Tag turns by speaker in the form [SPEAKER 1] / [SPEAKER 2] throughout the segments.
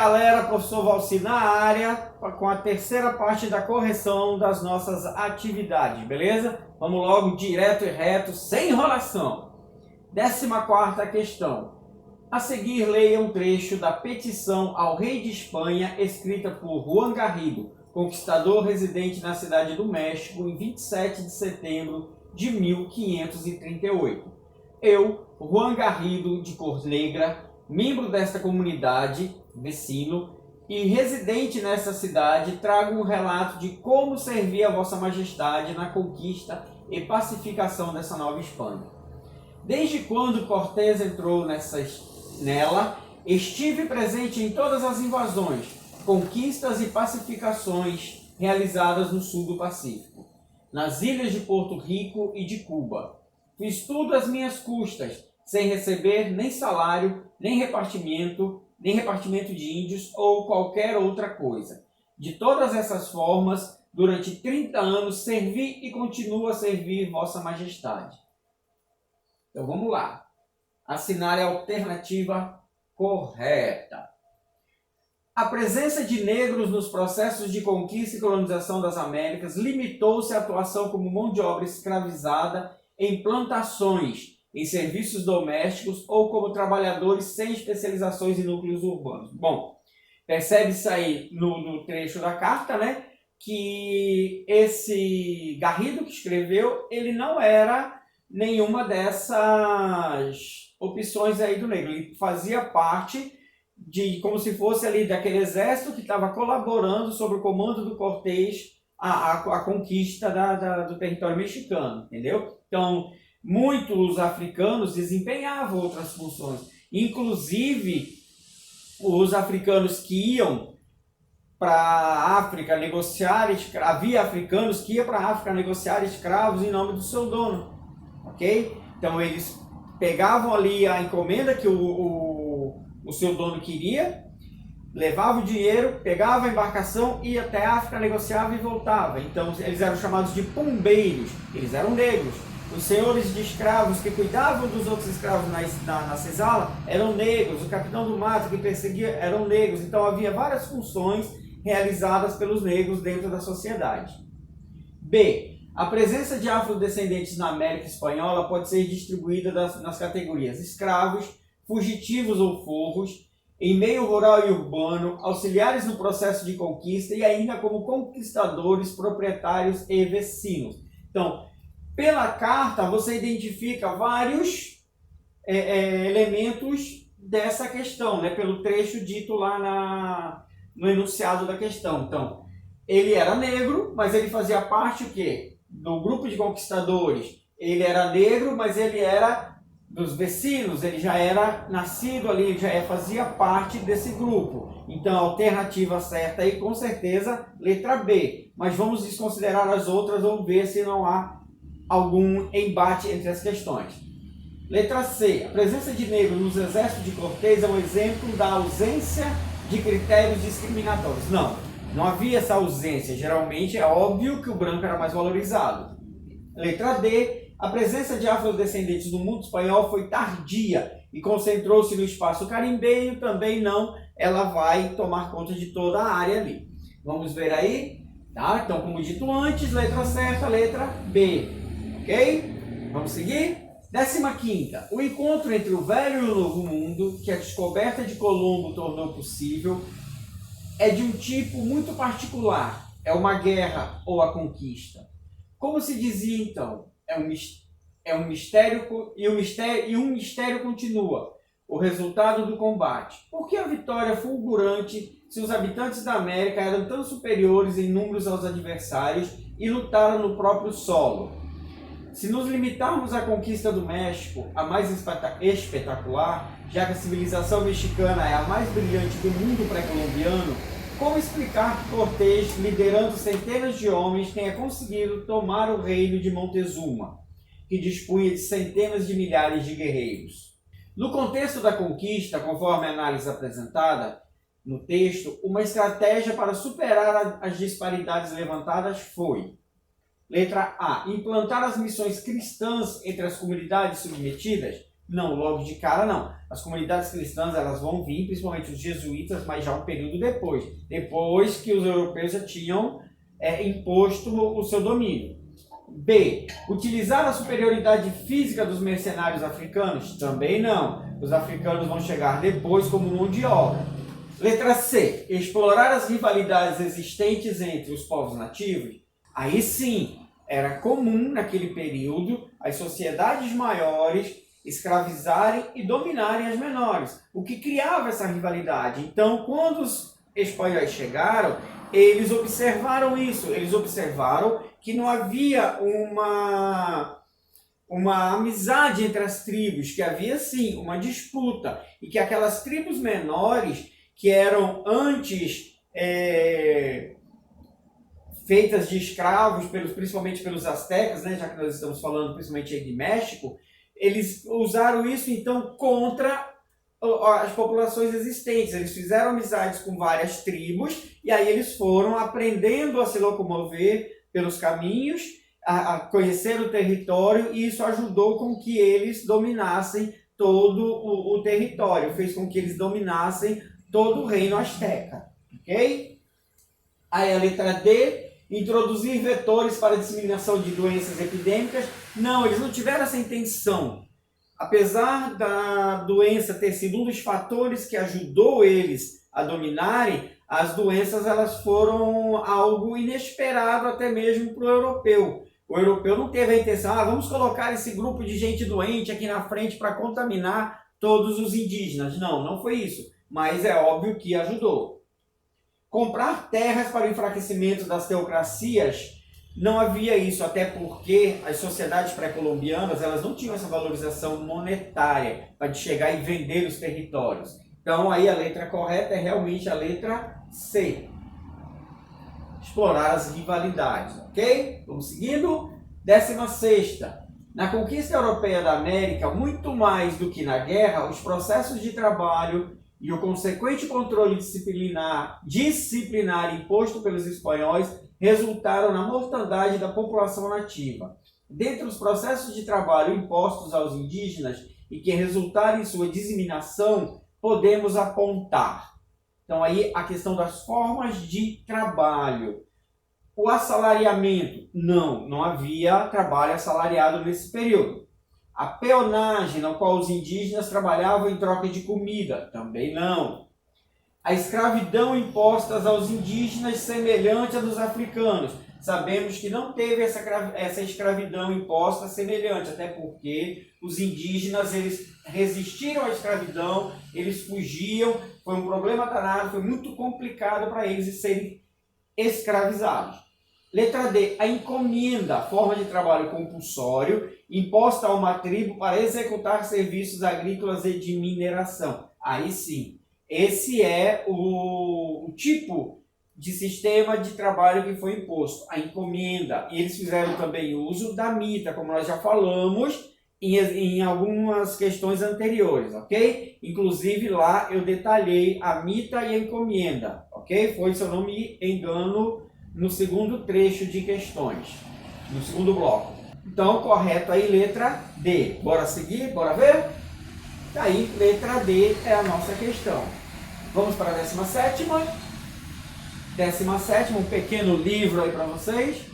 [SPEAKER 1] galera, professor Valci na área, com a terceira parte da correção das nossas atividades, beleza? Vamos logo direto e reto, sem enrolação. 14ª questão. A seguir, leia um trecho da petição ao rei de Espanha, escrita por Juan Garrido, conquistador residente na cidade do México, em 27 de setembro de 1538. Eu, Juan Garrido, de cor negra, membro desta comunidade, vecino, e residente nessa cidade, trago um relato de como servia a Vossa Majestade na conquista e pacificação dessa nova Espanha. Desde quando Cortés entrou nela, estive presente em todas as invasões, conquistas e pacificações realizadas no sul do Pacífico, nas ilhas de Porto Rico e de Cuba. Fiz tudo às minhas custas, sem receber nem salário, nem repartimento de índios ou qualquer outra coisa. De todas essas formas, durante 30 anos servi e continuo a servir Vossa Majestade. Então vamos lá. Assinar a alternativa correta. A presença de negros nos processos de conquista e colonização das Américas limitou-se à atuação como mão de obra escravizada em plantações, em serviços domésticos ou como trabalhadores sem especializações em núcleos urbanos. Bom, percebe-se aí no trecho da carta, né, que esse Garrido que escreveu, ele não era nenhuma dessas opções aí do negro. Ele fazia parte de, como se fosse ali daquele exército que estava colaborando sob o comando do Cortés a conquista do território mexicano, entendeu? Então, muitos africanos desempenhavam outras funções. Inclusive, os africanos que iam para a África negociar escravos, havia africanos que iam para a África negociar escravos em nome do seu dono, ok? Então, eles pegavam ali a encomenda que o seu dono queria, levava o dinheiro, pegava a embarcação, ia até a África, negociava e voltava. Então, eles eram chamados de pombeiros, eles eram negros. Os senhores de escravos que cuidavam dos outros escravos na senzala eram negros. O capitão do mato que perseguia eram negros. Então havia várias funções realizadas pelos negros dentro da sociedade. B. A presença de afrodescendentes na América Espanhola pode ser distribuída nas categorias escravos, fugitivos ou forros, em meio rural e urbano, auxiliares no processo de conquista e ainda como conquistadores, proprietários e vecinos. Então, pela carta, você identifica vários elementos dessa questão, né? Pelo trecho dito lá no enunciado da questão. Então, ele era negro, mas ele fazia parte o quê? Do grupo de conquistadores. Ele era negro, mas ele era dos vecinos, ele já era nascido ali, ele já fazia parte desse grupo. Então, a alternativa certa aí, com certeza, letra B. Mas vamos desconsiderar as outras, vamos ver se não há algum embate entre as questões. Letra C. A presença de negros nos exércitos de Cortés é um exemplo da ausência de critérios discriminatórios. Não havia essa ausência. Geralmente é óbvio que o branco era mais valorizado. Letra D. A presença de afrodescendentes no mundo espanhol foi tardia e concentrou-se no espaço carimbenho. Também não, ela vai tomar conta de toda a área ali. Vamos ver aí? Tá? Então, como dito antes, letra certa, letra B. Ok? Vamos seguir? 15ª. O encontro entre o Velho e o Novo Mundo, que a descoberta de Colombo tornou possível, é de um tipo muito particular. É uma guerra ou a conquista. Como se dizia então? É um mistério e um mistério continua. O resultado do combate. Por que a vitória fulgurante se os habitantes da América eram tão superiores em números aos adversários e lutaram no próprio solo? Se nos limitarmos à conquista do México, a mais espetacular, já que a civilização mexicana é a mais brilhante do mundo pré-colombiano, como explicar que Cortés, liderando centenas de homens, tenha conseguido tomar o reino de Montezuma, que dispunha de centenas de milhares de guerreiros? No contexto da conquista, conforme a análise apresentada no texto, uma estratégia para superar as disparidades levantadas foi: letra A. Implantar as missões cristãs entre as comunidades submetidas. Não, logo de cara não. As comunidades cristãs elas vão vir, principalmente os jesuítas, mas já um período depois. Depois que os europeus já tinham imposto o seu domínio. B. Utilizar a superioridade física dos mercenários africanos? Também não. Os africanos vão chegar depois como mão de obra. Letra C. Explorar as rivalidades existentes entre os povos nativos? Aí sim, era comum naquele período as sociedades maiores escravizarem e dominarem as menores, o que criava essa rivalidade. Então, quando os espanhóis chegaram, eles observaram isso, eles observaram que não havia uma amizade entre as tribos, que havia sim uma disputa, e que aquelas tribos menores, que eram antes feitas de escravos, principalmente pelos astecas, né, já que nós estamos falando principalmente aí de México, eles usaram isso então contra as populações existentes. Eles fizeram amizades com várias tribos e aí eles foram aprendendo a se locomover pelos caminhos, a conhecer o território, e isso ajudou com que eles dominassem todo o território, fez com que eles dominassem todo o reino asteca. Ok? Aí a letra D, introduzir vetores para a disseminação de doenças epidêmicas. Não, eles não tiveram essa intenção. Apesar da doença ter sido um dos fatores que ajudou eles a dominarem, as doenças elas foram algo inesperado até mesmo para o europeu. O europeu não teve a intenção, vamos colocar esse grupo de gente doente aqui na frente para contaminar todos os indígenas. Não, não foi isso. Mas é óbvio que ajudou. Comprar terras para o enfraquecimento das teocracias, não havia isso, até porque as sociedades pré-colombianas elas não tinham essa valorização monetária para chegar e vender os territórios. Então aí a letra correta é realmente a letra C. Explorar as rivalidades, ok? Vamos seguindo. 16ª. Na conquista europeia da América, muito mais do que na guerra, os processos de trabalho e o consequente controle disciplinar imposto pelos espanhóis resultaram na mortandade da população nativa. Dentre os processos de trabalho impostos aos indígenas e que resultaram em sua disseminação, podemos apontar. Então aí a questão das formas de trabalho. O assalariamento? Não havia trabalho assalariado nesse período. A peonagem, na qual os indígenas trabalhavam em troca de comida? Também não. A escravidão imposta aos indígenas semelhante à dos africanos? Sabemos que não teve essa escravidão imposta semelhante, até porque os indígenas eles resistiram à escravidão, eles fugiam, foi um problema danado, foi muito complicado para eles serem escravizados. Letra D, a encomenda, forma de trabalho compulsório, imposta a uma tribo para executar serviços agrícolas e de mineração. Aí sim, esse é o tipo de sistema de trabalho que foi imposto, a encomenda. E eles fizeram também uso da mita, como nós já falamos em algumas questões anteriores, ok? Inclusive lá eu detalhei a mita e a encomenda, ok? Foi, se eu não me engano, no segundo trecho de questões, no segundo bloco. Então, correto aí, letra D. Bora seguir? Bora ver? Aí, letra D é a nossa questão. Vamos para a 17ª. 17ª, um pequeno livro aí para vocês.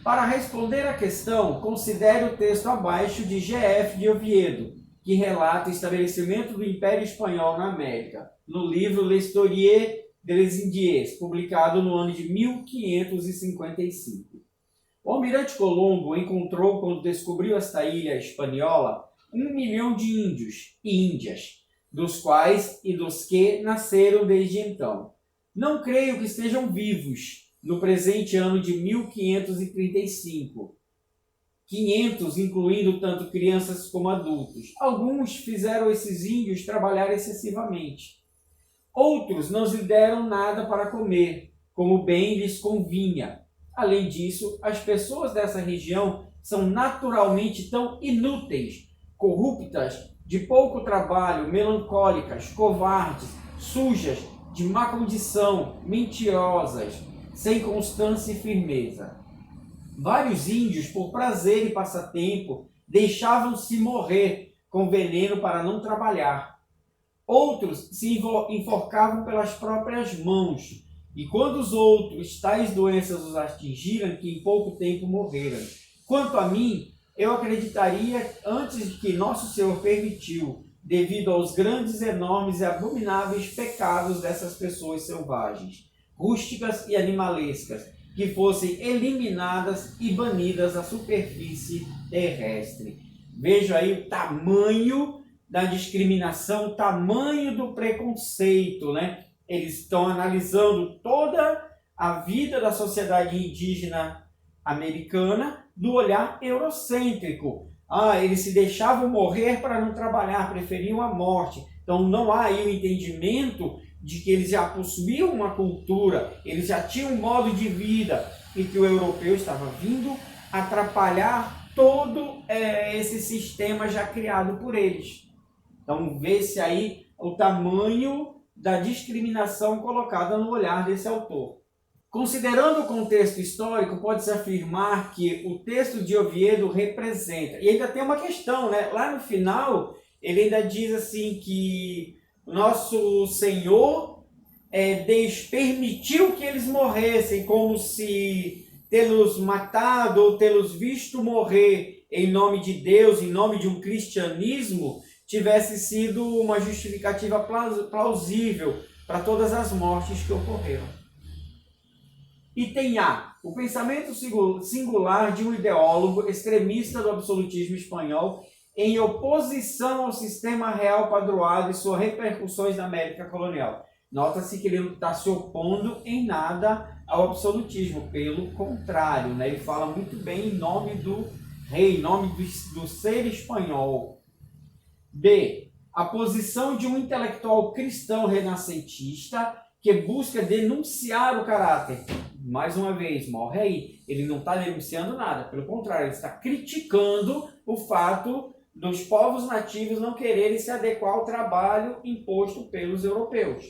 [SPEAKER 1] Para responder a questão, considere o texto abaixo de G.F. de Oviedo, que relata o estabelecimento do Império Espanhol na América, no livro L'Histoire des Indies, publicado no ano de 1555. O almirante Colombo encontrou, quando descobriu esta ilha espanhola, 1 milhão de índios e índias, dos quais e dos que nasceram desde então. Não creio que estejam vivos no presente ano de 1535. 500, incluindo tanto crianças como adultos. Alguns fizeram esses índios trabalhar excessivamente. Outros não lhes deram nada para comer, como bem lhes convinha. Além disso, as pessoas dessa região são naturalmente tão inúteis, corruptas, de pouco trabalho, melancólicas, covardes, sujas, de má condição, mentirosas, sem constância e firmeza. Vários índios, por prazer e passatempo, deixavam-se morrer com veneno para não trabalhar. Outros se enforcavam pelas próprias mãos, e quando os outros tais doenças os atingiram, que em pouco tempo morreram. Quanto a mim, eu acreditaria antes que nosso Senhor permitiu, devido aos grandes, enormes e abomináveis pecados dessas pessoas selvagens, rústicas e animalescas, que fossem eliminadas e banidas da superfície terrestre. Veja aí o tamanho da discriminação, o tamanho do preconceito, né? Eles estão analisando toda a vida da sociedade indígena americana do olhar eurocêntrico. Eles se deixavam morrer para não trabalhar, preferiam a morte. Então não há aí o entendimento de que eles já possuíam uma cultura, eles já tinham um modo de vida, e que o europeu estava vindo atrapalhar todo esse sistema já criado por eles. Então vê-se aí o tamanho da discriminação colocada no olhar desse autor. Considerando o contexto histórico, pode-se afirmar que o texto de Oviedo representa, e ainda tem uma questão, né? Lá no final, ele ainda diz assim que nosso Senhor permitiu que eles morressem, como se tê-los matado ou tê-los visto morrer em nome de Deus, em nome de um cristianismo, tivesse sido uma justificativa plausível para todas as mortes que ocorreram. Item A. O pensamento singular de um ideólogo extremista do absolutismo espanhol em oposição ao sistema real padroado e suas repercussões na América colonial. Nota-se que ele não está se opondo em nada ao absolutismo, pelo contrário, né? Ele fala muito bem em nome do rei, em nome do ser espanhol. B. A posição de um intelectual cristão renascentista que busca denunciar o caráter. Mais uma vez, morre aí. Ele não está denunciando nada, pelo contrário, ele está criticando o fato dos povos nativos não quererem se adequar ao trabalho imposto pelos europeus.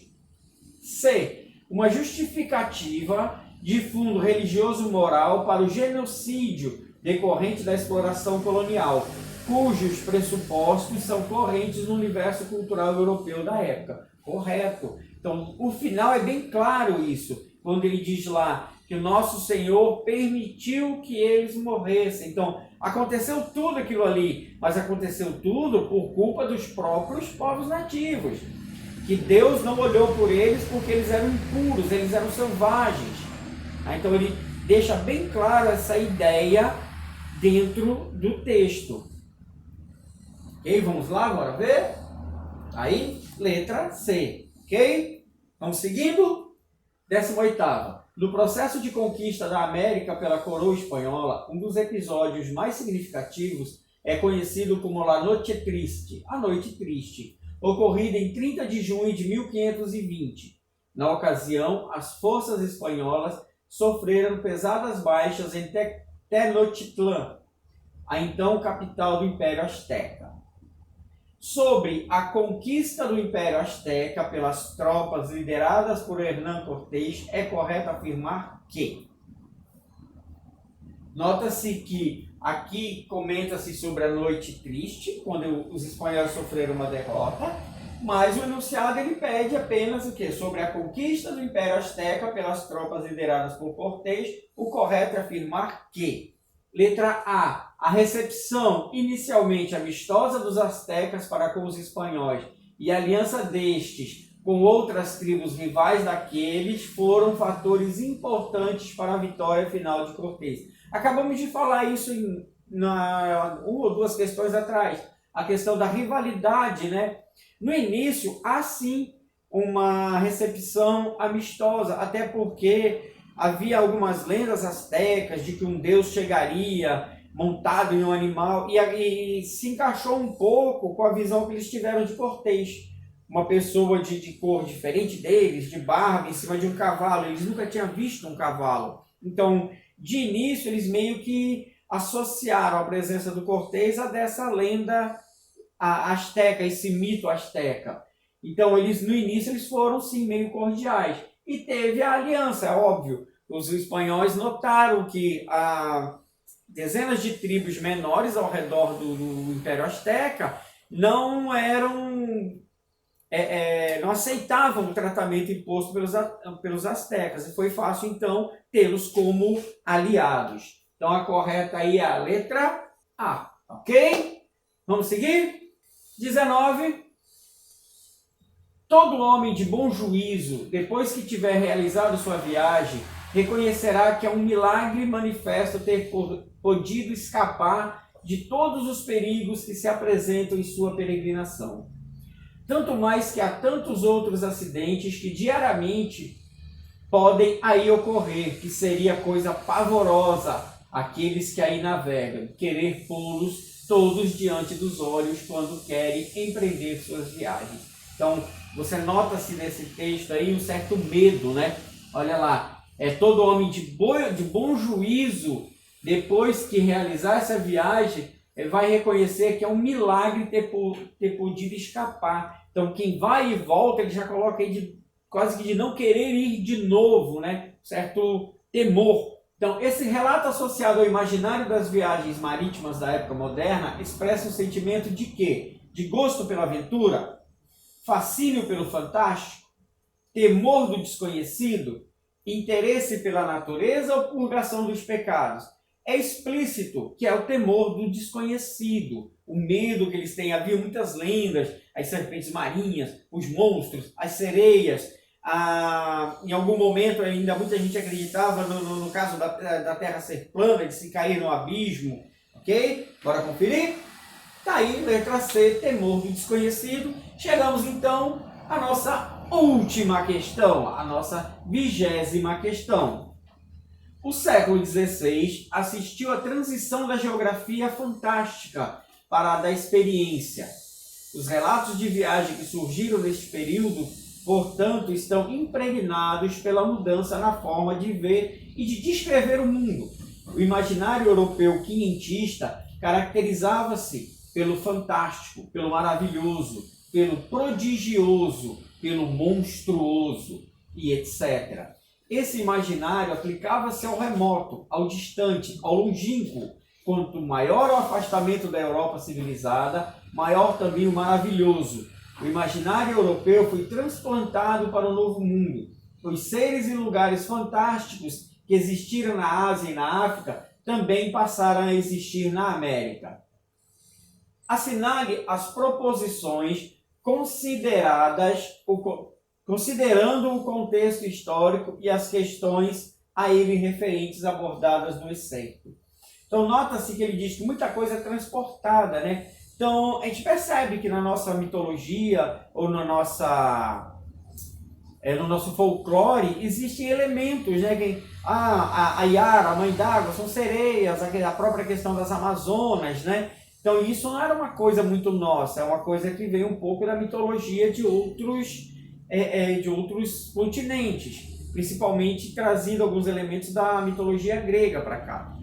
[SPEAKER 1] C. Uma justificativa de fundo religioso-moral para o genocídio decorrente da exploração colonial, cujos pressupostos são correntes no universo cultural europeu da época. Correto. Então, o final é bem claro isso, quando ele diz lá que o nosso Senhor permitiu que eles morressem. Então, aconteceu tudo aquilo ali, mas aconteceu tudo por culpa dos próprios povos nativos, que Deus não olhou por eles porque eles eram impuros, eles eram selvagens. Então, ele deixa bem claro essa ideia dentro do texto. Ok? Vamos lá agora ver? Aí, letra C. Ok? Vamos seguindo? 18ª. No processo de conquista da América pela coroa espanhola, um dos episódios mais significativos é conhecido como La Noche Triste, a Noite Triste, ocorrida em 30 de junho de 1520. Na ocasião, as forças espanholas sofreram pesadas baixas em Tenochtitlan, a então capital do Império Azteca. Sobre a conquista do Império Azteca pelas tropas lideradas por Hernán Cortés, é correto afirmar que... Nota-se que aqui comenta-se sobre a Noite Triste, quando os espanhóis sofreram uma derrota, mas o enunciado ele pede apenas o quê? Sobre a conquista do Império Azteca pelas tropas lideradas por Cortés, o correto é afirmar que... Letra A. A recepção inicialmente amistosa dos astecas para com os espanhóis e a aliança destes com outras tribos rivais daqueles foram fatores importantes para a vitória final de Cortés. Acabamos de falar isso em uma ou duas questões atrás. A questão da rivalidade, né? No início, há sim uma recepção amistosa, até porque havia algumas lendas astecas de que um deus chegaria montado em um animal e se encaixou um pouco com a visão que eles tiveram de Cortés. Uma pessoa de cor diferente deles, de barba, em cima de um cavalo. Eles nunca tinham visto um cavalo. Então, de início, eles meio que associaram a presença do Cortés a dessa lenda asteca, esse mito asteca. Então, no início, eles foram, sim, meio cordiais. E teve a aliança, é óbvio. Os espanhóis notaram que dezenas de tribos menores ao redor do Império Azteca não eram não aceitavam o tratamento imposto pelos astecas, e foi fácil então tê-los como aliados. Então a correta aí é a letra A, ok? Vamos seguir? 19. Todo homem de bom juízo, depois que tiver realizado sua viagem, reconhecerá que é um milagre manifesto ter podido escapar de todos os perigos que se apresentam em sua peregrinação. Tanto mais que há tantos outros acidentes que diariamente podem aí ocorrer, que seria coisa pavorosa aqueles que aí navegam, querer pô-los todos diante dos olhos quando querem empreender suas viagens. Então, você nota-se nesse texto aí um certo medo, né? Olha lá, todo homem de bom juízo, depois que realizar essa viagem, vai reconhecer que é um milagre ter podido escapar. Então, quem vai e volta, ele já coloca aí quase que de não querer ir de novo, né? Certo temor. Então, esse relato associado ao imaginário das viagens marítimas da época moderna expressa um sentimento de quê? De gosto pela aventura, fascínio pelo fantástico, temor do desconhecido, interesse pela natureza ou purgação dos pecados. É explícito que é o temor do desconhecido, o medo que eles têm. Havia muitas lendas, as serpentes marinhas, os monstros, as sereias. Em algum momento ainda muita gente acreditava no caso da Terra ser plana, de se cair no abismo. Ok? Bora conferir? Tá aí, letra C, temor do desconhecido. Chegamos então à nossa última questão, a nossa 20ª questão. O século XVI assistiu à transição da geografia fantástica para a da experiência. Os relatos de viagem que surgiram neste período, portanto, estão impregnados pela mudança na forma de ver e de descrever o mundo. O imaginário europeu quinhentista caracterizava-se pelo fantástico, pelo maravilhoso, pelo prodigioso, pelo monstruoso e etc. Esse imaginário aplicava-se ao remoto, ao distante, ao longínquo. Quanto maior o afastamento da Europa civilizada, maior também o maravilhoso. O imaginário europeu foi transplantado para o Novo Mundo. Os seres e lugares fantásticos que existiram na Ásia e na África também passaram a existir na América. Assinale as proposições considerando o contexto histórico e as questões a ele referentes abordadas no excerto. Então, nota-se que ele diz que muita coisa é transportada, né? Então, a gente percebe que na nossa mitologia ou no nosso folclore existem elementos, né? A Yara, a Mãe d'Água, são sereias, a própria questão das Amazonas, né? Então, isso não era uma coisa muito nossa, é uma coisa que veio um pouco da mitologia de outros continentes, principalmente trazendo alguns elementos da mitologia grega para cá,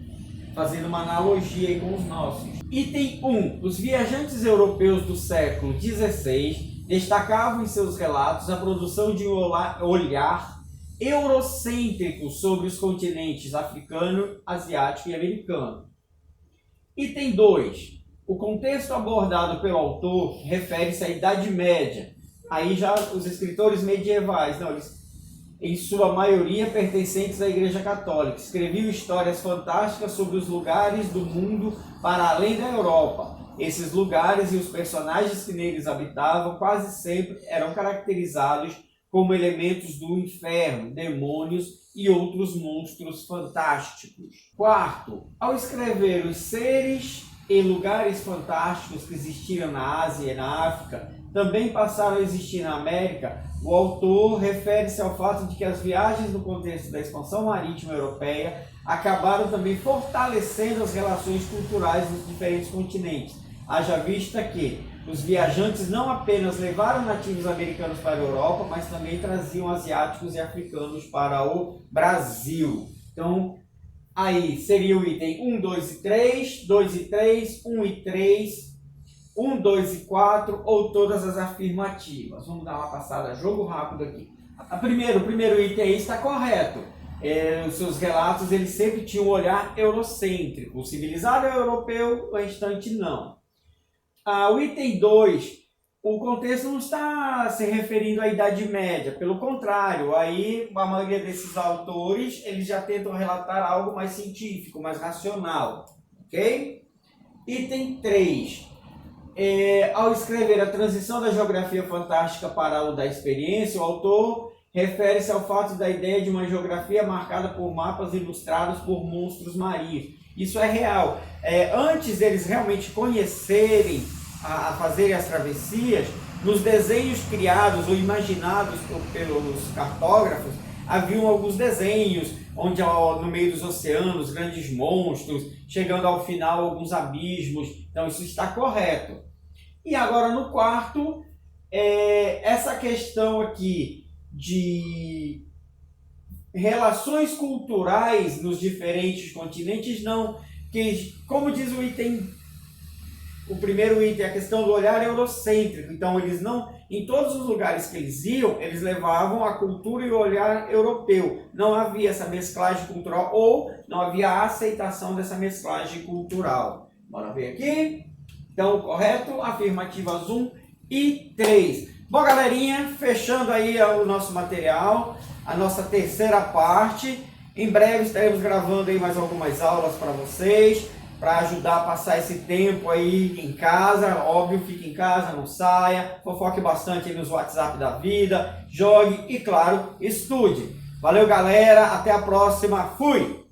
[SPEAKER 1] fazendo uma analogia aí com os nossos. Item 1. Os viajantes europeus do século XVI destacavam em seus relatos a produção de um olhar eurocêntrico sobre os continentes africano, asiático e americano. Item 2. O contexto abordado pelo autor refere-se à Idade Média. Aí já os escritores medievais, eles, em sua maioria pertencentes à Igreja Católica, escreviam histórias fantásticas sobre os lugares do mundo para além da Europa. Esses lugares e os personagens que neles habitavam quase sempre eram caracterizados como elementos do inferno, demônios e outros monstros fantásticos. Quarto, ao escrever os seres e lugares fantásticos que existiram na Ásia e na África, também passaram a existir na América, o autor refere-se ao fato de que as viagens no contexto da expansão marítima europeia acabaram também fortalecendo as relações culturais dos diferentes continentes. Haja vista que os viajantes não apenas levaram nativos americanos para a Europa, mas também traziam asiáticos e africanos para o Brasil. Então, aí seria o item 1, 2 e 3, 2 e 3, 1 e 3, 1, 2 e 4 ou todas as afirmativas. Vamos dar uma passada, jogo rápido aqui. O primeiro item aí está correto. Os seus relatos eles sempre tinham um olhar eurocêntrico. O civilizado é europeu, o restante não. O item 2, o contexto não está se referindo à Idade Média, pelo contrário, aí a maioria desses autores, eles já tentam relatar algo mais científico, mais racional, ok? Item 3, ao escrever a transição da geografia fantástica para o da experiência, o autor refere-se ao fato da ideia de uma geografia marcada por mapas ilustrados por monstros marinhos. Isso é real. Antes deles realmente conhecerem, a fazerem as travessias, nos desenhos criados ou imaginados pelos cartógrafos, haviam alguns desenhos onde no meio dos oceanos, grandes monstros, chegando ao final alguns abismos. Então isso está correto. E agora no quarto, essa questão aqui de relações culturais nos diferentes continentes, não, que, como diz o primeiro item, a questão do olhar eurocêntrico. Então eles não, em todos os lugares que eles iam, eles levavam a cultura e o olhar europeu. Não havia essa mesclagem cultural, ou não havia a aceitação dessa mesclagem cultural. Bora ver aqui. Então, correto? Afirmativas 1 e 3. Bom, galerinha, fechando aí o nosso material, a nossa terceira parte. Em breve estaremos gravando aí mais algumas aulas para vocês, para ajudar a passar esse tempo aí em casa. Óbvio, fique em casa, não saia, fofoque bastante aí nos WhatsApp da vida, jogue e, claro, estude. Valeu, galera, até a próxima, fui!